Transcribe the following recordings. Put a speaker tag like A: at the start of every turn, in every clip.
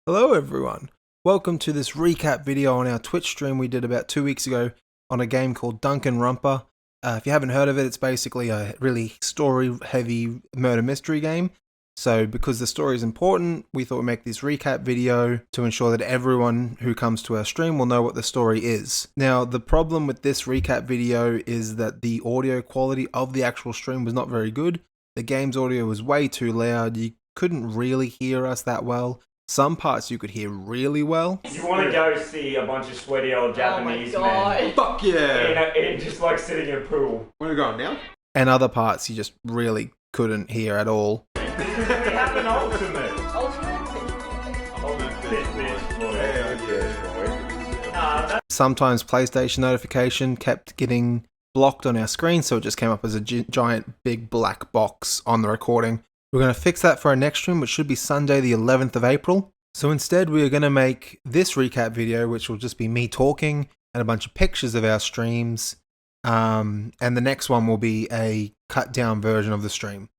A: Hello everyone, welcome to this recap video on our Twitch stream we did about 2 weeks ago on a game called Danganronpa. If you haven't heard of it, it's basically a really story-heavy murder mystery game. So because the story is important, we thought we'd make this recap video to ensure that everyone who comes to our stream will know what the story is. Now, the problem with this recap video is that the audio quality of the actual stream was not very good. The game's audio was way too loud, you couldn't really hear us that well. Some parts you could hear really well.
B: You want to go see a bunch of sweaty old Japanese men.
C: Fuck yeah!
B: In just like sitting in a pool.
C: Where are we going now?
A: And other parts you just really couldn't hear at all.
B: We have an ultimate.
A: Sometimes PlayStation notification kept getting blocked on our screen, so it just came up as a giant big black box on the recording. We're going to fix that for our next stream, which should be Sunday the 11th of April. So instead we are going to make this recap video, which will just be me talking and a bunch of pictures of our streams. And the next one will be a cut down version of the stream.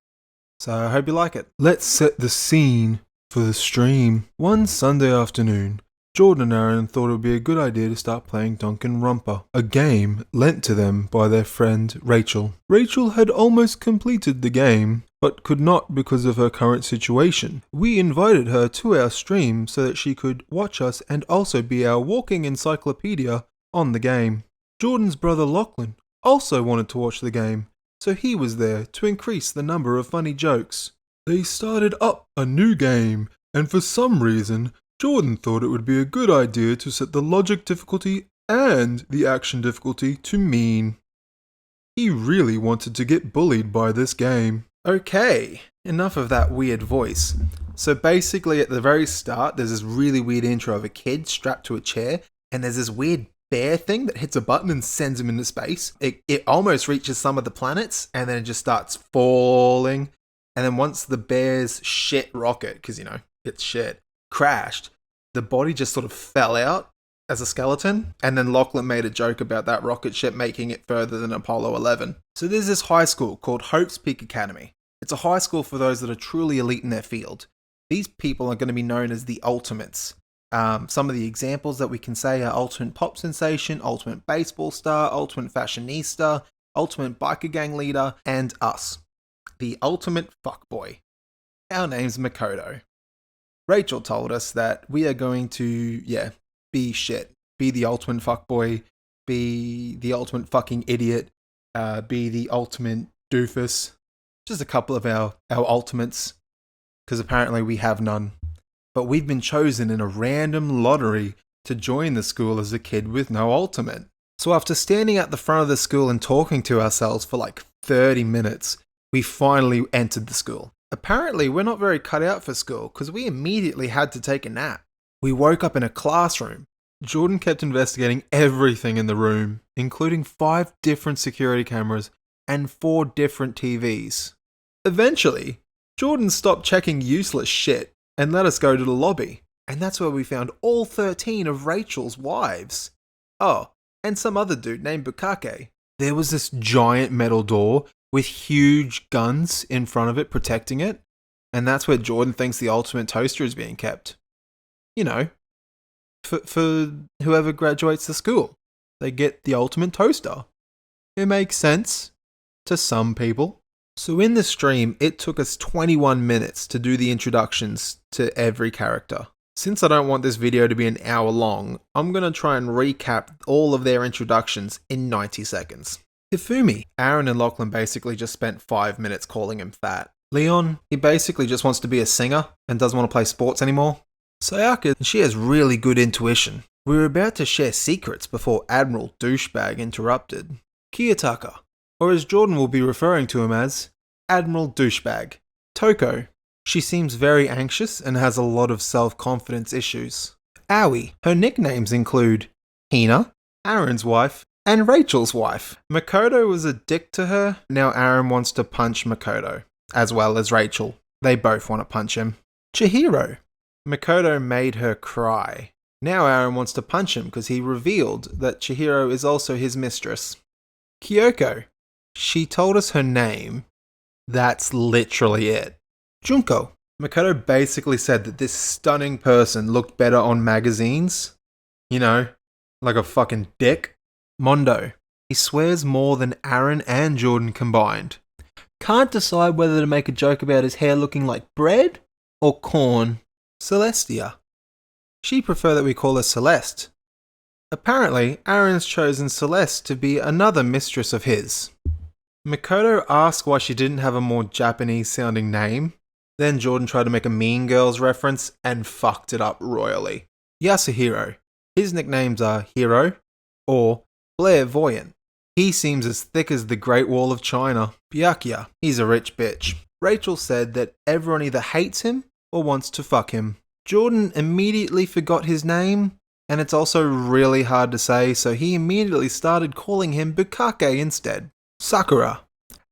A: So I hope you like it. Let's set the scene for the stream. One Sunday afternoon, Jordan and Aaron thought it would be a good idea to start playing Danganronpa, a game lent to them by their friend Rachel. Rachel had almost completed the game, but could not because of her current situation. We invited her to our stream so that she could watch us and also be our walking encyclopedia on the game. Jordan's brother Lachlan also wanted to watch the game, so he was there to increase the number of funny jokes. They started up a new game, and for some reason, Jordan thought it would be a good idea to set the logic difficulty and the action difficulty to mean. He really wanted to get bullied by this game. Okay, enough of that weird voice. So basically at the very start, there's this really weird intro of a kid strapped to a chair, and there's this weird bear thing that hits a button and sends him into space. It almost reaches some of the planets, and then it just starts falling. And then once the bear's shit rocket, because you know, it's shit, crashed, the body just sort of fell out as a skeleton, and then Lachlan made a joke about that rocket ship making it further than Apollo 11. So there's this high school called Hope's Peak Academy. It's a high school for those that are truly elite in their field. These people are going to be known as the Ultimates. Some of the examples that we can say are Ultimate Pop Sensation, Ultimate Baseball Star, Ultimate Fashionista, Ultimate Biker Gang Leader, and us, the Ultimate Fuckboy. Our name's Makoto. Rachel told us that we are going to, be shit. Be the ultimate fuckboy, be the ultimate fucking idiot, be the ultimate doofus. Just a couple of our ultimates, because apparently we have none. But we've been chosen in a random lottery to join the school as a kid with no ultimate. So after standing at the front of the school and talking to ourselves for like 30 minutes, we finally entered the school. Apparently we're not very cut out for school, because we immediately had to take a nap. We woke up in a classroom. Jordan kept investigating everything in the room, including 5 different security cameras and 4 different TVs. Eventually, Jordan stopped checking useless shit and let us go to the lobby, and that's where we found all 13 of Rachel's wives. Oh, and some other dude named Bukake. There was this giant metal door with huge guns in front of it protecting it, and that's where Jordan thinks the ultimate toaster is being kept. You know, for whoever graduates the school. They get the ultimate toaster. It makes sense to some people. So in the stream, it took us 21 minutes to do the introductions to every character. Since I don't want this video to be an hour long, I'm going to try and recap all of their introductions in 90 seconds. Hifumi. Aaron and Lachlan basically just spent 5 minutes calling him fat. Leon, he basically just wants to be a singer and doesn't want to play sports anymore. Sayaka, she has really good intuition. We were about to share secrets before Admiral Douchebag interrupted. Kiyotaka, or as Jordan will be referring to him as, Admiral Douchebag. Toko, she seems very anxious and has a lot of self-confidence issues. Aoi, her nicknames include Hina, Aaron's wife, and Rachel's wife. Makoto was a dick to her, now Aaron wants to punch Makoto, as well as Rachel. They both want to punch him. Chihiro, Makoto made her cry. Now Aaron wants to punch him because he revealed that Chihiro is also his mistress. Kyoko, she told us her name. That's literally it. Junko, Makoto basically said that this stunning person looked better on magazines. You know, like a fucking dick. Mondo. He swears more than Aaron and Jordan combined. Can't decide whether to make a joke about his hair looking like bread or corn. Celestia. She'd prefer that we call her Celeste. Apparently, Aaron's chosen Celeste to be another mistress of his. Makoto asked why she didn't have a more Japanese-sounding name. Then Jordan tried to make a Mean Girls reference and fucked it up royally. Yasuhiro. His nicknames are Hero or Clairvoyant. He seems as thick as the Great Wall of China. Byakuya. He's a rich bitch. Rachel said that everyone either hates him or wants to fuck him. Jordan immediately forgot his name, and it's also really hard to say, so he immediately started calling him Bukake instead. Sakura.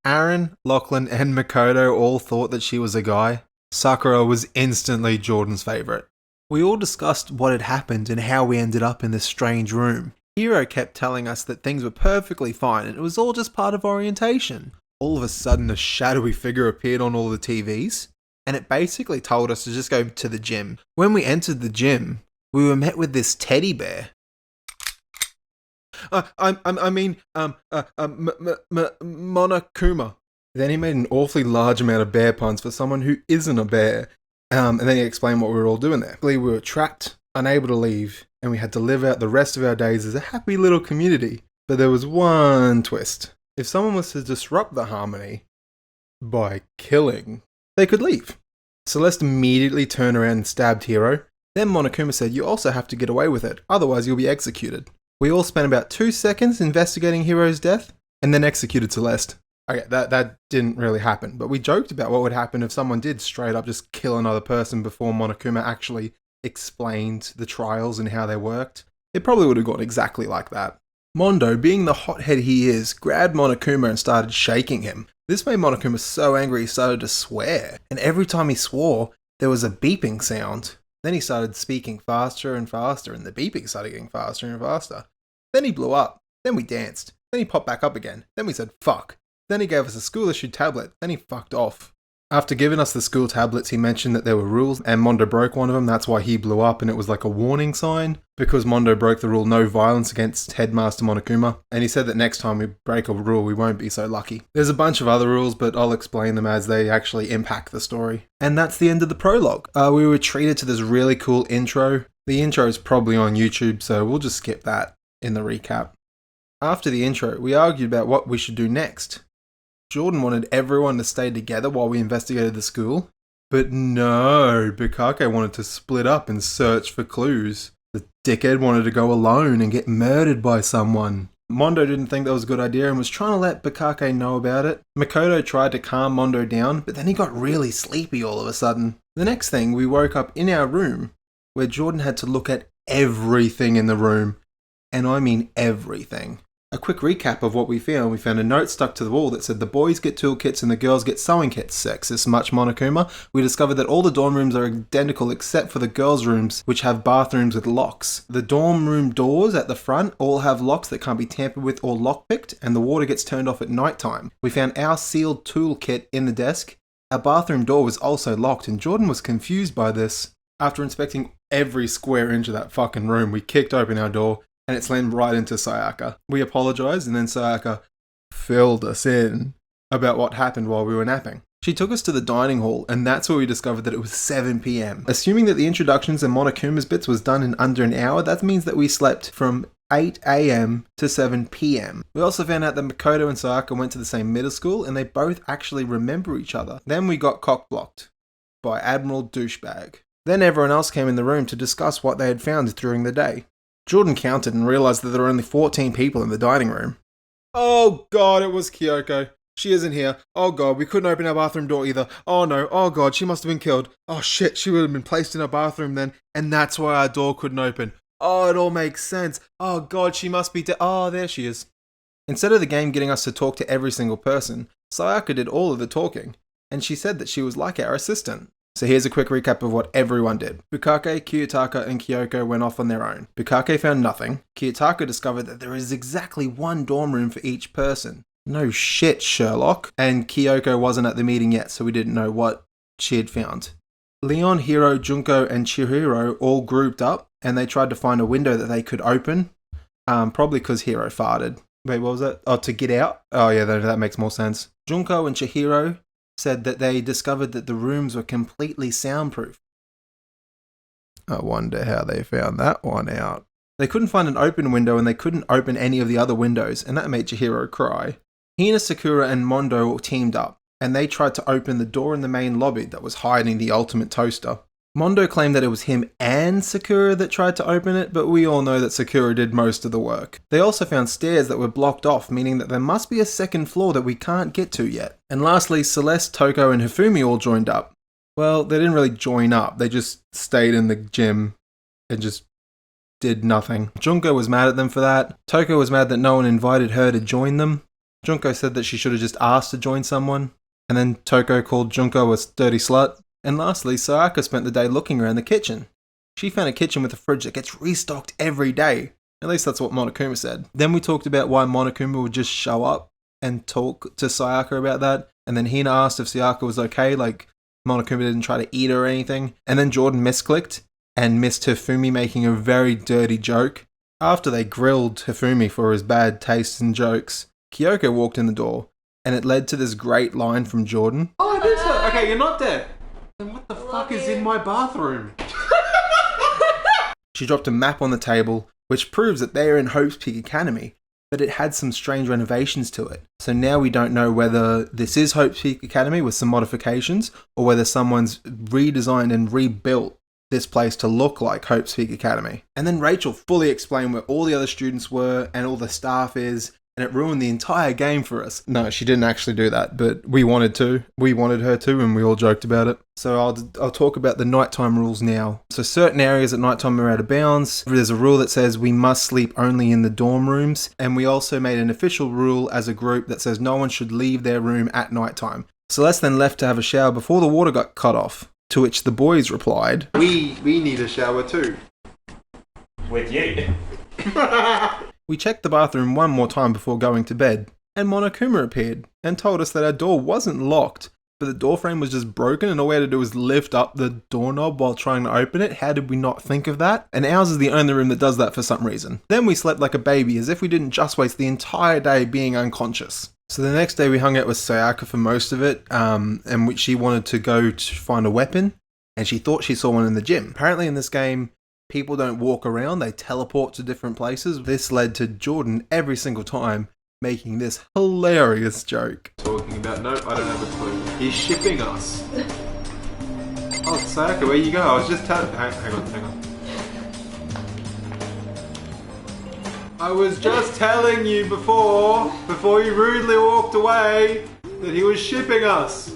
A: Aaron, Lachlan, and Makoto all thought that she was a guy. Sakura was instantly Jordan's favourite. We all discussed what had happened and how we ended up in this strange room. Hiro kept telling us that things were perfectly fine and it was all just part of orientation. All of a sudden, a shadowy figure appeared on all the TVs, and it basically told us to just go to the gym. When we entered the gym, we were met with this teddy bear. Monokuma. Then he made an awfully large amount of bear puns for someone who isn't a bear. And then he explained what we were all doing there. We were trapped, unable to leave, and we had to live out the rest of our days as a happy little community. But there was one twist. If someone was to disrupt the harmony by killing, they could leave. Celeste immediately turned around and stabbed Hiro. Then Monokuma said, "You also have to get away with it, otherwise you'll be executed." We all spent about 2 seconds investigating Hiro's death, and then executed Celeste. Okay, that didn't really happen, but we joked about what would happen if someone did straight up just kill another person before Monokuma actually explained the trials and how they worked. It probably would have gone exactly like that. Mondo, being the hothead he is, grabbed Monokuma and started shaking him. This made Monokuma so angry he started to swear, and every time he swore, there was a beeping sound. Then he started speaking faster and faster, and the beeping started getting faster and faster. Then he blew up. Then we danced. Then he popped back up again. Then we said, fuck. Then he gave us a school-issued tablet. Then he fucked off. After giving us the school tablets, he mentioned that there were rules, and Mondo broke one of them. That's why he blew up, and it was like a warning sign. Because Mondo broke the rule, no violence against Headmaster Monokuma. And he said that next time we break a rule, we won't be so lucky. There's a bunch of other rules, but I'll explain them as they actually impact the story. And that's the end of the prologue. We were treated to this really cool intro. The intro is probably on YouTube, so we'll just skip that in the recap. After the intro, we argued about what we should do next. Jordan wanted everyone to stay together while we investigated the school. But no, Bukake wanted to split up and search for clues. The dickhead wanted to go alone and get murdered by someone. Mondo didn't think that was a good idea and was trying to let Bukake know about it. Makoto tried to calm Mondo down, but then he got really sleepy all of a sudden. The next thing, we woke up in our room, where Jordan had to look at everything in the room. And I mean everything. A quick recap of what we found. We found a note stuck to the wall that said the boys get toolkits and the girls get sewing kits. Sexist much, Monokuma. We discovered that all the dorm rooms are identical except for the girls' rooms, which have bathrooms with locks. The dorm room doors at the front all have locks that can't be tampered with or lockpicked, and the water gets turned off at night time. We found our sealed toolkit in the desk. Our bathroom door was also locked, and Jordan was confused by this. After inspecting every square inch of that fucking room, we kicked open our door, and it slammed right into Sayaka. We apologized, and then Sayaka filled us in about what happened while we were napping. She took us to the dining hall, and that's where we discovered that it was 7 p.m. Assuming that the introductions and Monokuma's bits was done in under an hour, that means that we slept from 8 a.m. to 7 p.m. We also found out that Makoto and Sayaka went to the same middle school, and they both actually remember each other. Then we got cock-blocked by Admiral Douchebag. Then everyone else came in the room to discuss what they had found during the day. Jordan counted and realized that there were only 14 people in the dining room. Oh god, it was Kyoko. She isn't here. Oh god, we couldn't open our bathroom door either. Oh no, oh god, she must have been killed. Oh shit, she would have been placed in our bathroom then, and that's why our door couldn't open. Oh, it all makes sense. Oh god, she must be dead. Oh, there she is. Instead of the game getting us to talk to every single person, Sayaka did all of the talking, and she said that she was like our assistant. So here's a quick recap of what everyone did. Bukake, Kiyotaka, and Kyoko went off on their own. Bukake found nothing. Kiyotaka discovered that there is exactly one dorm room for each person. No shit, Sherlock. And Kyoko wasn't at the meeting yet, so we didn't know what she had found. Leon, Hiro, Junko, and Chihiro all grouped up and they tried to find a window that they could open. Probably because Hiro farted. Wait, what was that? Oh, to get out? Oh yeah, that makes more sense. Junko and Chihiro said that they discovered that the rooms were completely soundproof. I wonder how they found that one out. They couldn't find an open window and they couldn't open any of the other windows, and that made Chihiro cry. Hina, Sakura, and Mondo teamed up, and they tried to open the door in the main lobby that was hiding the ultimate toaster. Mondo claimed that it was him and Sakura that tried to open it, but we all know that Sakura did most of the work. They also found stairs that were blocked off, meaning that there must be a second floor that we can't get to yet. And lastly, Celeste, Toko, and Hifumi all joined up. Well, they didn't really join up, they just stayed in the gym and just did nothing. Junko was mad at them for that. Toko was mad that no one invited her to join them. Junko said that she should have just asked to join someone. And then Toko called Junko a dirty slut. And lastly, Sayaka spent the day looking around the kitchen. She found a kitchen with a fridge that gets restocked every day. At least that's what Monokuma said. Then we talked about why Monokuma would just show up and talk to Sayaka about that. And then Hina asked if Sayaka was okay, like Monokuma didn't try to eat her or anything. And then Jordan misclicked and missed Hifumi making a very dirty joke. After they grilled Hifumi for his bad taste and jokes, Kyoko walked in the door, and it led to this great line from Jordan. Oh, it is her. Okay, you're not dead. Then what the fuck is in my bathroom? She dropped a map on the table, which proves that they are in Hope's Peak Academy, but it had some strange renovations to it. So now we don't know whether this is Hope's Peak Academy with some modifications, or whether someone's redesigned and rebuilt this place to look like Hope's Peak Academy. And then Rachel fully explained where all the other students were and all the staff is, and it ruined the entire game for us. No, she didn't actually do that, but we wanted to. We wanted her to, and we all joked about it. So I'll talk about the nighttime rules now. So certain areas at nighttime are out of bounds. There's a rule that says we must sleep only in the dorm rooms, and we also made an official rule as a group that says no one should leave their room at nighttime. Celeste then left to have a shower before the water got cut off, to which the boys replied, We need a shower too.
B: With you.
A: We checked the bathroom one more time before going to bed, and Monokuma appeared and told us that our door wasn't locked, but the door frame was just broken and all we had to do was lift up the doorknob while trying to open it. How did we not think of that? And ours is the only room that does that for some reason. Then we slept like a baby, as if we didn't just waste the entire day being unconscious. So the next day we hung out with Sayaka for most of it, and she wanted to go to find a weapon, and she thought she saw one in the gym. Apparently in this game, people don't walk around, they teleport to different places. This led to Jordan every single time making this hilarious joke. Talking about, nope, I don't have a clue. He's shipping us. Oh, Sayaka, where you go? I was just telling... Hang on. I was just telling you before you rudely walked away, that he was shipping us.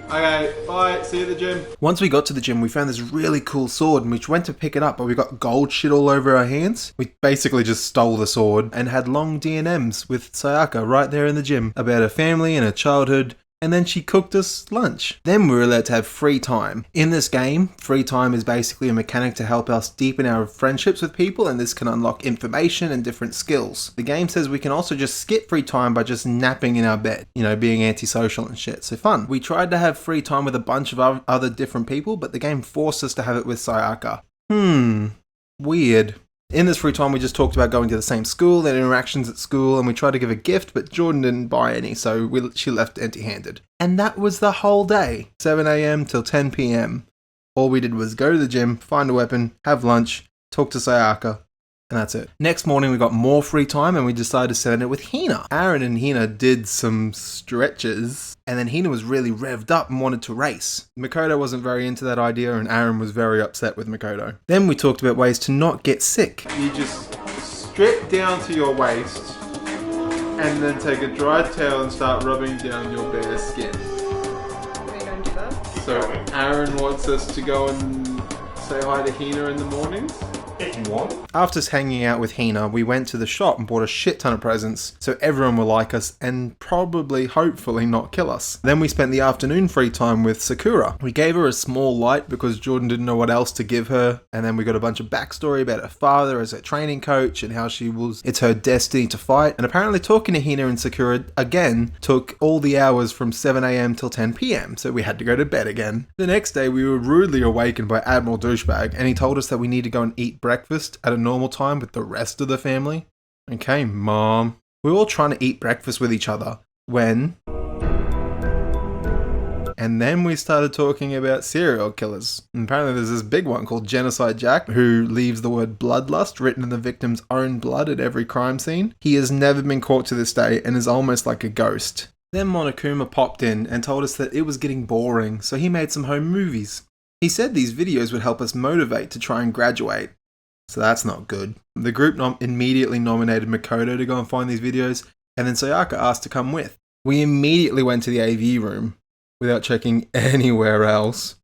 A: Okay, bye, see you at the gym. Once we got to the gym, we found this really cool sword, and we went to pick it up, but we got gold shit all over our hands. We basically just stole the sword and had long D&Ms with Sayaka right there in the gym about her family and her childhood, and then she cooked us lunch. Then we were allowed to have free time. In this game, free time is basically a mechanic to help us deepen our friendships with people, and this can unlock information and different skills. The game says we can also just skip free time by just napping in our bed, being antisocial and shit, so fun. We tried to have free time with a bunch of other different people, but the game forced us to have it with Sayaka. Weird. In this free time, we just talked about going to the same school, and interactions at school, and we tried to give a gift, but Jordan didn't buy any, so she left empty-handed. And that was the whole day, 7 a.m. till 10 p.m. All we did was go to the gym, find a weapon, have lunch, talk to Sayaka, and that's it. Next morning, we got more free time, and we decided to spend it with Hina. Aaron and Hina did some stretches, and then Hina was really revved up and wanted to race. Makoto wasn't very into that idea, and Aaron was very upset with Makoto. Then we talked about ways to not get sick. You just strip down to your waist, and then take a dry towel and start rubbing down your bare skin.
C: Are you going to do that?
A: So Aaron wants us to go and say hi to Hina in the mornings.
B: You want?
A: After hanging out with Hina, we went to the shop and bought a shit ton of presents, so everyone will like us and probably, hopefully, not kill us. Then we spent the afternoon free time with Sakura. We gave her a small light because Jordan didn't know what else to give her, and then we got a bunch of backstory about her father as her training coach and how it's her destiny to fight. And apparently talking to Hina and Sakura again took all the hours from 7 a.m. till 10 p.m, so we had to go to bed again. The next day we were rudely awakened by Admiral Douchebag, and he told us that we need to go and eat breakfast at a normal time with the rest of the family. Okay, Mom. We were all trying to eat breakfast with each other when... And then we started talking about serial killers. And apparently there's this big one called Genocide Jack who leaves the word bloodlust written in the victim's own blood at every crime scene. He has never been caught to this day and is almost like a ghost. Then Monokuma popped in and told us that it was getting boring, so he made some home movies. He said these videos would help us motivate to try and graduate. So that's not good. The group immediately nominated Makoto to go and find these videos, and then Sayaka asked to come with. We immediately went to the AV room without checking anywhere else.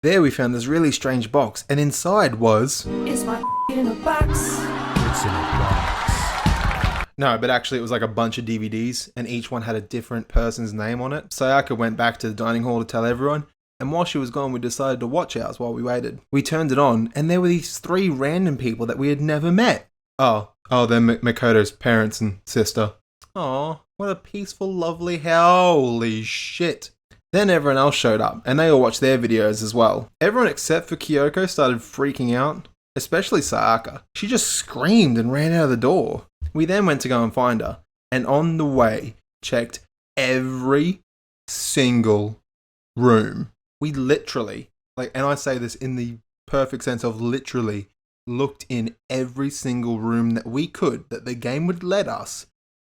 A: There we found this really strange box, and inside was...
D: Is my in a box? It's in a box.
A: No, but actually it was like a bunch of DVDs, and each one had a different person's name on it. Sayaka went back to the dining hall to tell everyone, and while she was gone, we decided to watch ours while we waited. We turned it on, and there were these 3 random people that we had never met. Oh, they're Makoto's parents and sister. Aw, what a peaceful, lovely, holy shit. Then everyone else showed up, and they all watched their videos as well. Everyone except for Kyoko started freaking out, especially Sayaka. She just screamed and ran out of the door. We then went to go and find her, and on the way, checked every single room. We literally, and I say this in the perfect sense of literally, looked in every single room that we could, that the game would let us,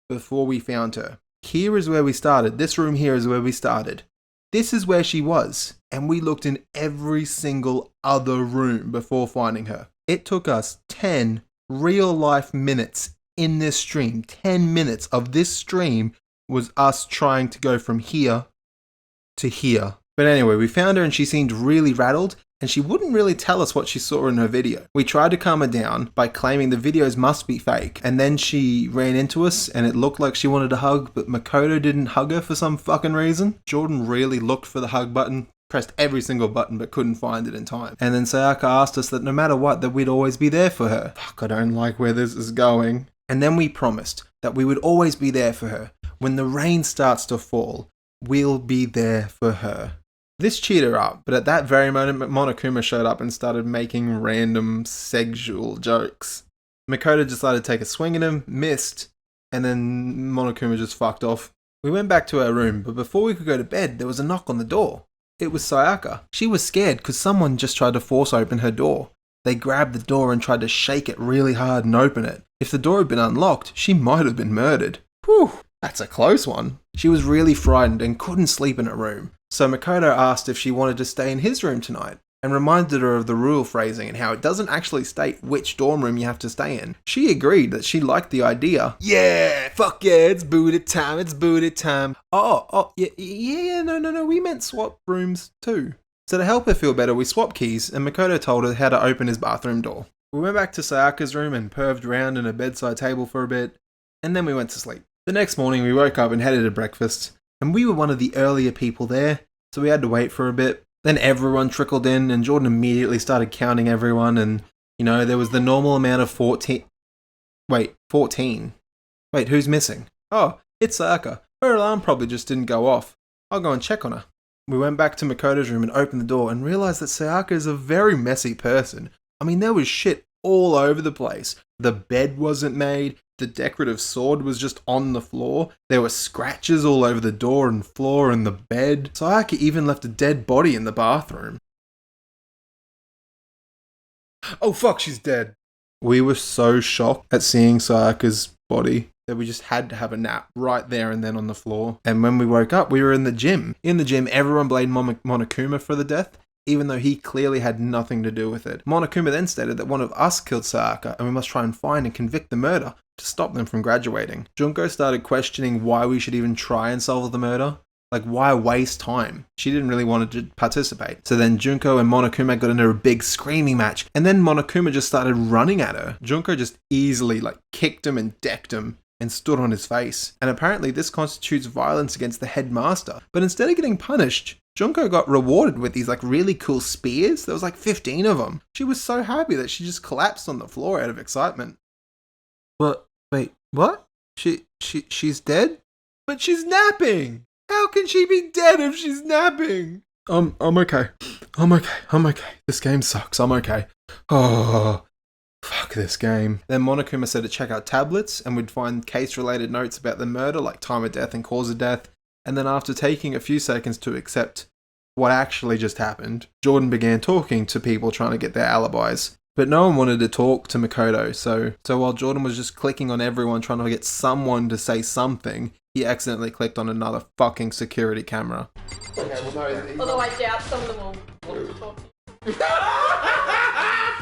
A: before we found her. Here is where we started. This room here is where we started. This is where she was, and we looked in every single other room before finding her. It took us 10 real-life minutes in this stream. 10 minutes of this stream was us trying to go from here to here. But anyway, we found her and she seemed really rattled, and she wouldn't really tell us what she saw in her video. We tried to calm her down by claiming the videos must be fake, and then she ran into us and it looked like she wanted a hug, but Makoto didn't hug her for some fucking reason. Jordan really looked for the hug button, pressed every single button but couldn't find it in time. And then Sayaka asked us that no matter what, that we'd always be there for her. Fuck, I don't like where this is going. And then we promised that we would always be there for her. When the rain starts to fall, we'll be there for her. This cheered her up, but at that very moment, Monokuma showed up and started making random sexual jokes. Makoto decided to take a swing at him, missed, and then Monokuma just fucked off. We went back to our room, but before we could go to bed, there was a knock on the door. It was Sayaka. She was scared because someone just tried to force open her door. They grabbed the door and tried to shake it really hard and open it. If the door had been unlocked, she might have been murdered. Whew, that's a close one. She was really frightened and couldn't sleep in her room. So Makoto asked if she wanted to stay in his room tonight, and reminded her of the rule phrasing and how it doesn't actually state which dorm room you have to stay in. She agreed that she liked the idea. Yeah, fuck yeah, it's booty time, it's booty time. No, we meant swap rooms too. So to help her feel better, we swapped keys, and Makoto told her how to open his bathroom door. We went back to Sayaka's room and perved around in a bedside table for a bit, and then we went to sleep. The next morning we woke up and headed to breakfast, and we were one of the earlier people there, so we had to wait for a bit. Then everyone trickled in, and Jordan immediately started counting everyone, and, there was the normal amount of 14. Wait, 14. Wait, who's missing? Oh, it's Sayaka. Her alarm probably just didn't go off. I'll go and check on her. We went back to Makoto's room and opened the door and realized that Sayaka is a very messy person. I mean, there was shit all over the place. The bed wasn't made. The decorative sword was just on the floor. There were scratches all over the door and floor and the bed. Sayaka even left a dead body in the bathroom. Oh fuck, she's dead. We were so shocked at seeing Sayaka's body that we just had to have a nap right there and then on the floor. And when we woke up, we were in the gym. In the gym, everyone blamed Monokuma for the death, even though he clearly had nothing to do with it. Monokuma then stated that one of us killed Sayaka and we must try and find and convict the murder to stop them from graduating. Junko started questioning why we should even try and solve the murder, Like, why waste time? She didn't really want to participate. So then Junko and Monokuma got into a big screaming match, and then Monokuma just started running at her. Junko just easily kicked him and decked him and stood on his face. And apparently this constitutes violence against the headmaster. But instead of getting punished, Junko got rewarded with these really cool spears. There was 15 of them. She was so happy that she just collapsed on the floor out of excitement. What? Wait, what? She's dead? But she's napping! How can she be dead if she's napping? I'm okay. I'm okay. This game sucks. I'm okay. Oh, fuck this game. Then Monokuma said to check out tablets and would find case-related notes about the murder, like time of death and cause of death. And then after taking a few seconds to accept what actually just happened, Jordan began talking to people trying to get their alibis. But no one wanted to talk to Makoto, so while Jordan was just clicking on everyone trying to get someone to say something, he accidentally clicked on another fucking security camera.
C: Although I doubt some of them will want to talk.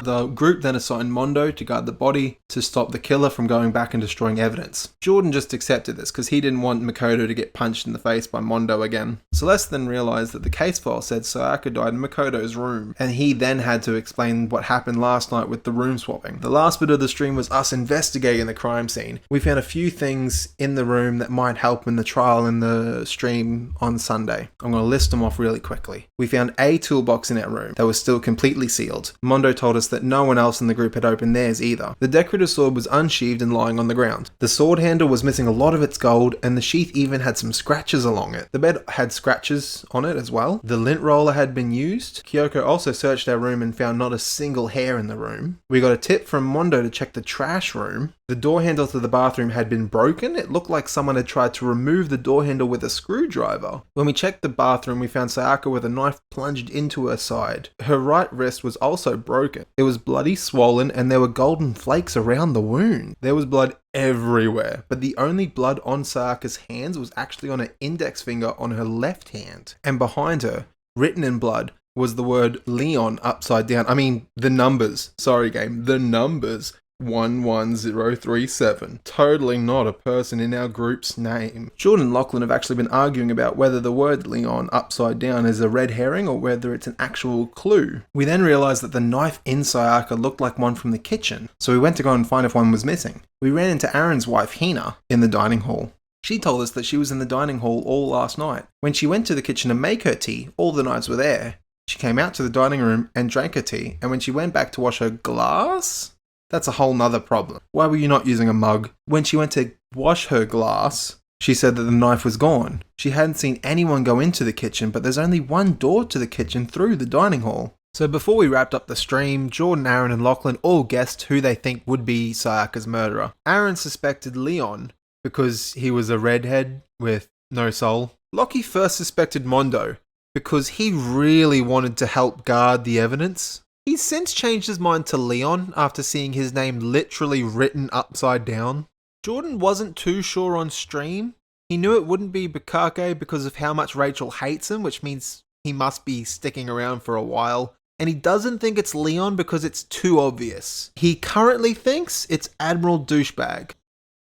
A: The group then assigned Mondo to guard the body to stop the killer from going back and destroying evidence. Jordan just accepted this because he didn't want Makoto to get punched in the face by Mondo again. Celeste then realized that the case file said Sayaka died in Makoto's room, and he then had to explain what happened last night with the room swapping. The last bit of the stream was us investigating the crime scene. We found a few things in the room that might help in the trial in the stream on Sunday. I'm going to list them off really quickly. We found a toolbox in our room that was still completely sealed. Mondo told us that no one else in the group had opened theirs either. The decorative sword was unsheathed and lying on the ground. The sword handle was missing a lot of its gold, and the sheath even had some scratches along it. The bed had scratches on it as well. The lint roller had been used. Kyoko also searched our room and found not a single hair in the room. We got a tip from Mondo to check the trash room. The door handle to the bathroom had been broken. It looked like someone had tried to remove the door handle with a screwdriver. When we checked the bathroom, we found Sayaka with a knife plunged into her side. Her right wrist was also broken. It was bloody, swollen, and there were golden flakes around the wound. There was blood everywhere, but the only blood on Sayaka's hands was actually on her index finger on her left hand. And behind her, written in blood, was the word Leon upside down. I mean, the numbers. Sorry, game. The numbers. 11037. Totally not a person in our group's name. Jordan and Lachlan have actually been arguing about whether the word Leon upside down is a red herring or whether it's an actual clue. We then realised that the knife in Sayaka looked like one from the kitchen, so we went to go and find if one was missing. We ran into Aaron's wife Hina in the dining hall. She told us that she was in the dining hall all last night. When she went to the kitchen to make her tea, all the knives were there. She came out to the dining room and drank her tea, and when she went back to wash her glass... That's a whole nother problem. Why were you not using a mug? When she went to wash her glass, she said that the knife was gone. She hadn't seen anyone go into the kitchen, but there's only one door to the kitchen through the dining hall. So before we wrapped up the stream, Jordan, Aaron and Lachlan all guessed who they think would be Sayaka's murderer. Aaron suspected Leon because he was a redhead with no soul. Lockie first suspected Mondo because he really wanted to help guard the evidence. He's since changed his mind to Leon after seeing his name literally written upside down. Jordan wasn't too sure on stream. He knew it wouldn't be Bukake because of how much Rachel hates him, which means he must be sticking around for a while. And he doesn't think it's Leon because it's too obvious. He currently thinks it's Admiral Douchebag.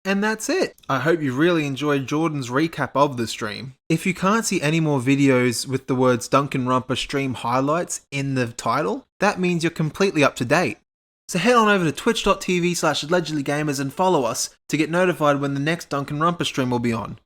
A: And that's it. I hope you really enjoyed Jordan's recap of the stream. If you can't see any more videos with the words Danganronpa stream highlights in the title, that means you're completely up to date. So head on over to twitch.tv/allegedlygamers and follow us to get notified when the next Danganronpa stream will be on.